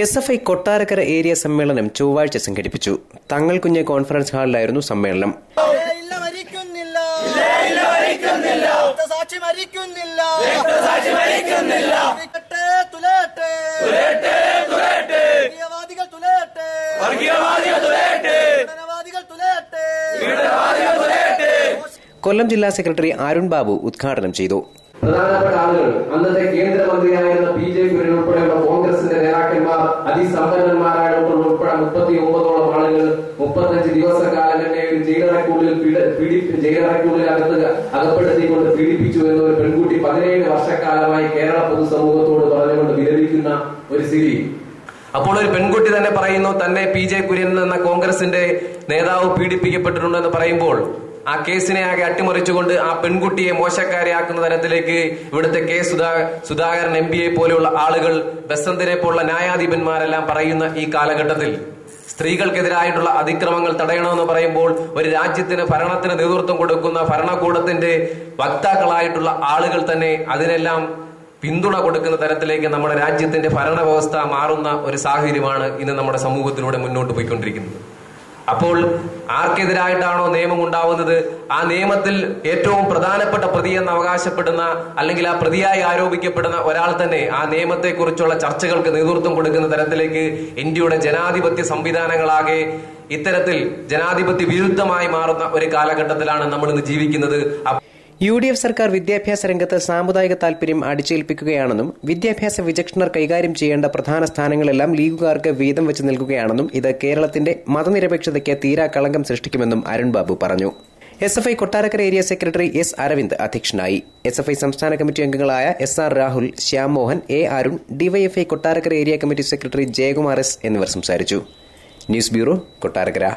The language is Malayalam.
SFI കൊട്ടാരക്കര ഏരിയ സമ്മേളനം ചൊവ്വാഴ്ച സംഘടിപ്പിച്ചു. തങ്ങൾ കുഞ്ഞ് കോൺഫറൻസ് ഹാളിലായിരുന്നു സമ്മേളനം. കൊല്ലം ജില്ലാ സെക്രട്ടറി അരുൺ ബാബു ഉദ്ഘാടനം ചെയ്തു. പ്രധാനപ്പെട്ട ആളുകൾ, അന്നത്തെ കേന്ദ്രമന്ത്രിയായിരുന്ന PJ കുര്യൻ ഉൾപ്പെടെയുള്ള കോൺഗ്രസിന്റെ നേതാക്കന്മാർ, അതിസമ്പന്നന്മാരായ ഉൾപ്പെടെ 39ഓളം ആളുകൾ 35 ദിവസക്കാലം തന്നെ ഒരു ജയിലറയ്ക്കുള്ളിൽ അകപ്പെടുത്തിക്കൊണ്ട് പീഡിപ്പിച്ചു എന്ന ഒരു പെൺകുട്ടി 17 വർഷക്കാലമായി കേരള പൊതുസമൂഹത്തോട് പറഞ്ഞുകൊണ്ട് വിലപിക്കുന്ന ഒരു സ്ഥിതി. അപ്പോൾ ഒരു പെൺകുട്ടി തന്നെ പറയുന്നു തന്നെ PJ കുര്യൻ എന്ന കോൺഗ്രസിന്റെ നേതാവ് പീഡിപ്പിക്കപ്പെട്ടിട്ടുണ്ടെന്ന് പറയുമ്പോൾ ആ കേസിനെ ആകെ അട്ടിമറിച്ചുകൊണ്ട് ആ പെൺകുട്ടിയെ മോശക്കാരിയാക്കുന്ന തരത്തിലേക്ക് ഇവിടുത്തെ സുധാകരൻ MP പോലെയുള്ള ആളുകൾ, ബസന്തിനെ പോലുള്ള ന്യായാധിപന്മാരെല്ലാം പറയുന്ന ഈ കാലഘട്ടത്തിൽ സ്ത്രീകൾക്കെതിരായിട്ടുള്ള അതിക്രമങ്ങൾ തടയണമെന്ന് പറയുമ്പോൾ ഒരു രാജ്യത്തിന് ഭരണത്തിന് നേതൃത്വം കൊടുക്കുന്ന ഭരണകൂടത്തിന്റെ വക്താക്കളായിട്ടുള്ള ആളുകൾ തന്നെ അതിനെല്ലാം പിന്തുണ കൊടുക്കുന്ന തരത്തിലേക്ക് നമ്മുടെ രാജ്യത്തിന്റെ ഭരണ വ്യവസ്ഥ മാറുന്ന ഒരു സാഹചര്യമാണ് ഇന്ന് നമ്മുടെ സമൂഹത്തിലൂടെ മുന്നോട്ട് പോയിക്കൊണ്ടിരിക്കുന്നത്. അപ്പോൾ ആർക്കെതിരായിട്ടാണോ നിയമം ഉണ്ടാവുന്നത്, ആ നിയമത്തിൽ ഏറ്റവും പ്രധാനപ്പെട്ട പ്രതിയെന്ന് അവകാശപ്പെടുന്ന അല്ലെങ്കിൽ ആ പ്രതിയായി ആരോപിക്കപ്പെടുന്ന ഒരാൾ തന്നെ ആ നിയമത്തെക്കുറിച്ചുള്ള ചർച്ചകൾക്ക് നേതൃത്വം കൊടുക്കുന്ന തരത്തിലേക്ക് ഇന്ത്യയുടെ ജനാധിപത്യ സംവിധാനങ്ങളാകെ ഇത്തരത്തിൽ ജനാധിപത്യ വിരുദ്ധമായി മാറുന്ന ഒരു കാലഘട്ടത്തിലാണ് നമ്മൾ ഇന്ന് ജീവിക്കുന്നത്. UDF സർക്കാർ വിദ്യാഭ്യാസ രംഗത്ത് സാമുദായിക താൽപര്യം അടിച്ചേൽപ്പിക്കുകയാണെന്നും വിദ്യാഭ്യാസ വിചക്ഷണർ കൈകാര്യം ചെയ്യേണ്ട പ്രധാന സ്ഥാനങ്ങളെല്ലാം ലീഗുകാർക്ക് വീതം വെച്ച് നൽകുകയാണെന്നും ഇത് കേരളത്തിന്റെ മതനിരപേക്ഷതയ്ക്ക് തീരാ കളങ്കം സൃഷ്ടിക്കുമെന്നും അരുൺ ബാബു പറഞ്ഞു. SFI Kottarakkara area secretary S. Aravind അധ്യക്ഷനായി. SFI സംസ്ഥാന കമ്മിറ്റി അംഗങ്ങളായ SR Rahul, Shyam Mohan, A. Arun, DYFI Kottarakkara area committee secretary Jayakumar S. എന്നിവർ സംസാരിച്ചു. News bureau, Kottarakkara.